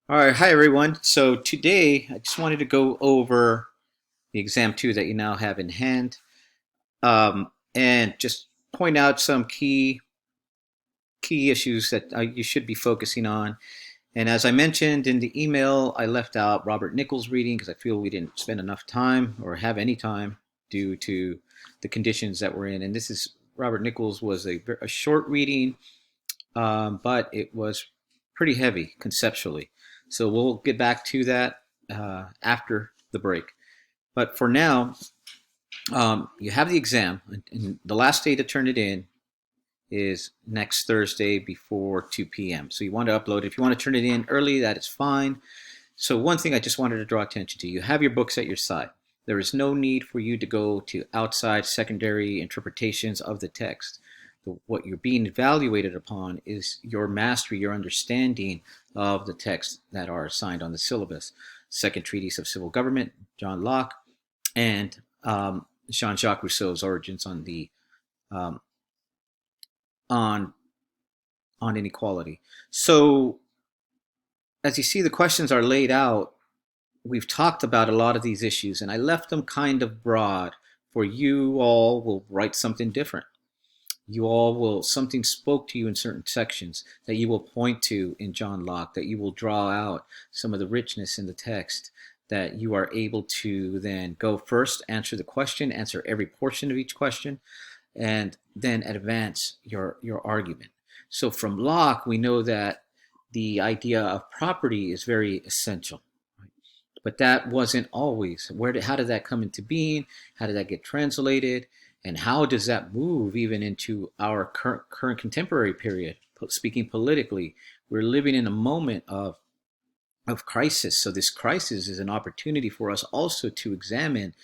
All right, hi everyone. So today I just wanted to go over the exam two that you now have in hand, and just point out some key issues that you should be focusing on. And as I mentioned in the email, I left out Robert Nichols' reading because I feel we didn't spend enough time or have any time due to the conditions that we're in. And this is Robert Nichols was a short reading, but it was pretty heavy conceptually. So we'll get back to that after the break. But for now, you have the exam, and the last day to turn it in is next Thursday before 2 p.m. So you want to upload it. If you want to turn it in early, that is fine. So one thing I just wanted to draw attention to, you have your books at your side. There is no need for you to go to outside secondary interpretations of the text. What you're being evaluated upon is your mastery, your understanding of the texts that are assigned on the syllabus. Second Treatise of Civil Government, John Locke, and Jean-Jacques Rousseau's Origins on the um, on inequality. So as you see, the questions are laid out. We've talked about a lot of these issues, and I left them kind of broad for you all will write something different. You all will, something spoke to you in certain sections that you will point to in John Locke, that you will draw out some of the richness in the text, that you are able to then go first, answer the question, answer every portion of each question, and then advance your argument. So from Locke, we know that the idea of property is very essential. But that wasn't always. How did that come into being? How did that get translated? And how does that move even into our current contemporary period? Speaking politically, we're living in a moment of crisis. So this crisis is an opportunity for us also to examine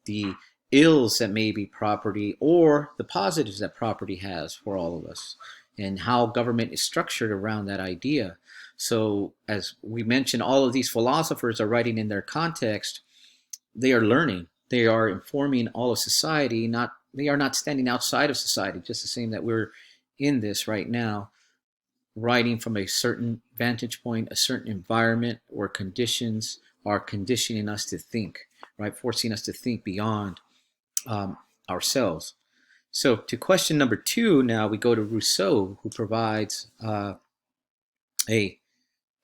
the ills that may be property or the positives that property has for all of us, and how government is structured around that idea. So, as we mentioned, all of these philosophers are writing in their context. They are learning. They are informing all of society. Not they are not standing outside of society. Just the same that we're in this right now, writing from a certain vantage point, a certain environment where conditions are conditioning us to think, right, forcing us to think beyond ourselves. So, to question number two, now we go to Rousseau, who provides a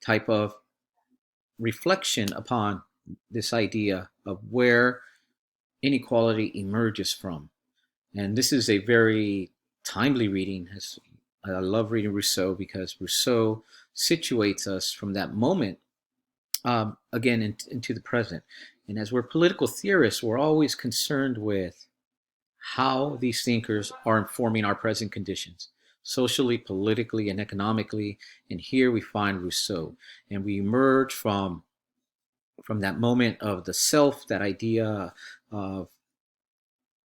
type of reflection upon this idea of where inequality emerges from. And this is a very timely reading. I love reading Rousseau because Rousseau situates us from that moment again into the present. And as we're political theorists, we're always concerned with how these thinkers are informing our present conditions, socially, politically, and economically. And here we find Rousseau. And we emerge from that moment of the self, that idea of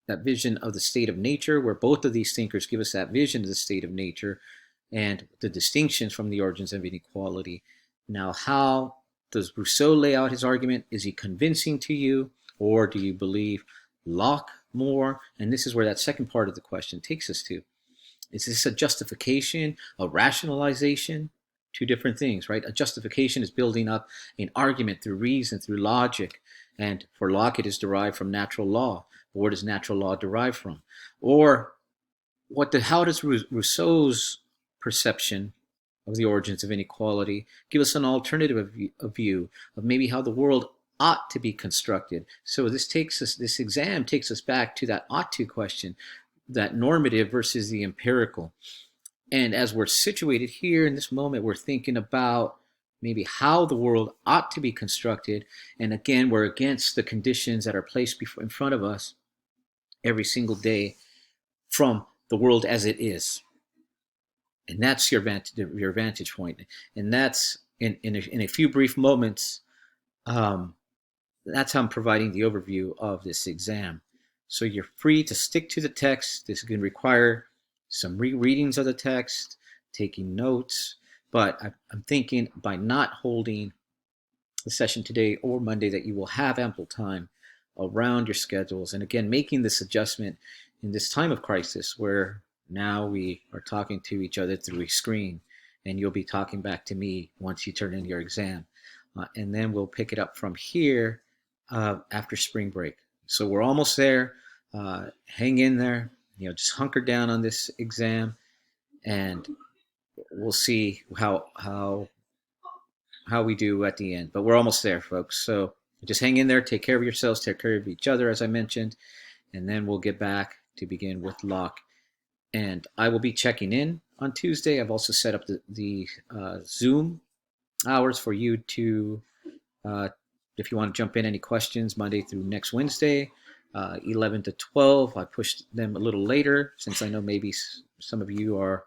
that vision of the state of nature, where both of these thinkers give us that vision of the state of nature and the distinctions from the origins of inequality. Now, how does Rousseau lay out his argument? Is he convincing to you, or do you believe Locke more? And this is where that second part of the question takes us to. Is this a justification, a rationalization? Two different things, right? A justification is building up an argument through reason, through logic. And for Locke, it is derived from natural law. But where does natural law derive from? Or how does Rousseau's perception of the origins of inequality give us an alternative view of maybe how the world ought to be constructed? So this exam takes us back to that ought to question, that normative versus the empirical. And as we're situated here in this moment, we're thinking about maybe how the world ought to be constructed. And again, we're against the conditions that are placed in front of us every single day from the world as it is. And that's your vantage point. And that's in a few brief moments, um, that's how I'm providing the overview of this exam. So you're free to stick to the text. This can require some rereadings of the text, taking notes. But I'm thinking by not holding the session today or Monday that you will have ample time around your schedules. And again, making this adjustment in this time of crisis where now we are talking to each other through a screen and you'll be talking back to me once you turn in your exam. And then we'll pick it up from here after spring break. So we're almost there. Hang in there. Just hunker down on this exam, and we'll see how we do at the end. But we're almost there, folks. So just hang in there. Take care of yourselves. Take care of each other, as I mentioned, and then we'll get back to begin with Locke. And I will be checking in on Tuesday. I've also set up the Zoom hours for you to, if you want to jump in any questions, Monday through next Wednesday, 11 to 12. I pushed them a little later since I know maybe some of you are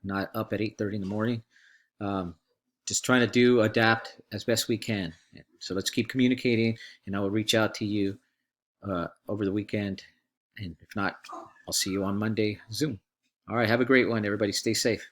not up at 8:30 in the morning. Just trying to adapt as best we can. So let's keep communicating, and I will reach out to you over the weekend. And if not, I'll see you on Monday, Zoom. All right, have a great one, everybody. Stay safe.